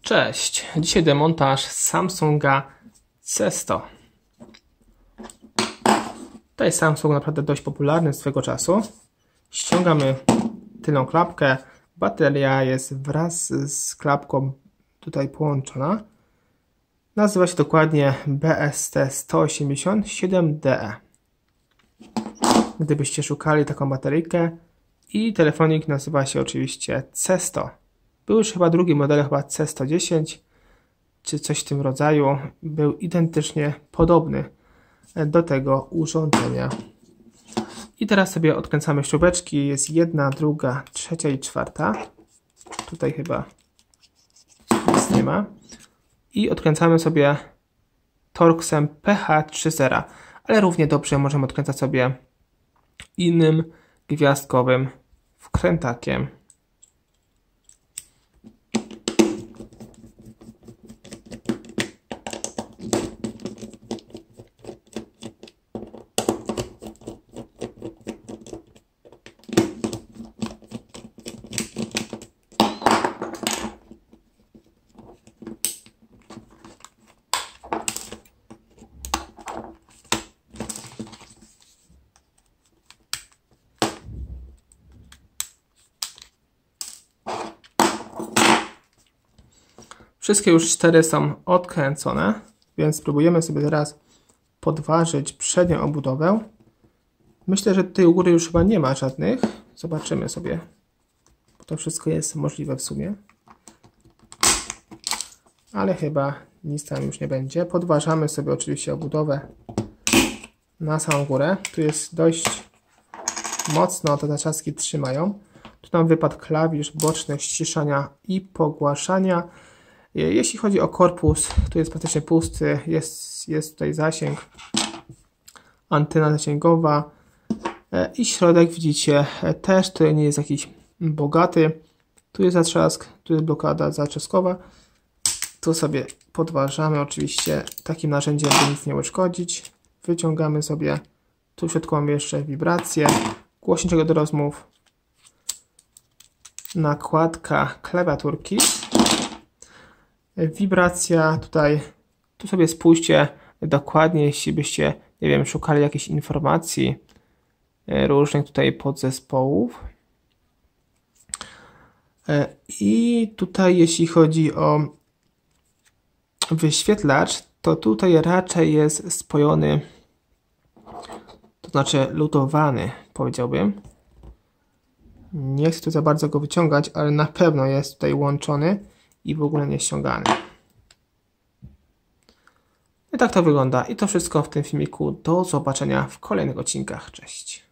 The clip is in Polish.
Cześć, dzisiaj demontaż Samsunga C100. To jest Samsung naprawdę dość popularny swego czasu. Ściągamy tylną klapkę. Bateria jest wraz z klapką tutaj połączona. Nazywa się dokładnie BST187DE. Gdybyście szukali taką bateryjkę. I telefonik nazywa się oczywiście C100. Był już chyba drugi model, chyba C110, czy coś w tym rodzaju. Był identycznie podobny do tego urządzenia. I teraz sobie odkręcamy śrubeczki. Jest jedna, druga, trzecia i czwarta. Tutaj chyba nic nie ma. I odkręcamy sobie Torxem PH30. Ale równie dobrze możemy odkręcać sobie innym gwiazdkowym wkrętakiem. Wszystkie już 4 są odkręcone, więc spróbujemy sobie teraz podważyć przednią obudowę. Myślę, że tutaj u góry już chyba nie ma żadnych. Zobaczymy sobie, bo to wszystko jest możliwe w sumie. Ale chyba nic tam już nie będzie. Podważamy sobie oczywiście obudowę na samą górę. Tu jest dość mocno, te zaczaski trzymają. Tu nam wypadł klawisz boczny ściszania i pogłaszania. Jeśli chodzi o korpus, tu jest praktycznie pusty, jest tutaj zasięg, antena zasięgowa i środek, widzicie, też tutaj nie jest jakiś bogaty. Tu jest zatrzask, tu jest blokada zatrzaskowa. Tu sobie podważamy oczywiście takim narzędziem, by nic nie uszkodzić. Wyciągamy sobie, tu w środku mamy jeszcze wibrację, głośniczek do rozmów, nakładka klawiaturki. Wibracja tutaj, tu sobie spójrzcie dokładnie, jeśli byście, nie wiem, szukali jakichś informacji różnych tutaj podzespołów. I tutaj jeśli chodzi o wyświetlacz, to tutaj raczej jest spojony, to znaczy lutowany, powiedziałbym. Nie chcę tu za bardzo go wyciągać, ale na pewno jest tutaj łączony i w ogóle nie ściągany. I tak to wygląda. I to wszystko w tym filmiku. Do zobaczenia w kolejnych odcinkach. Cześć.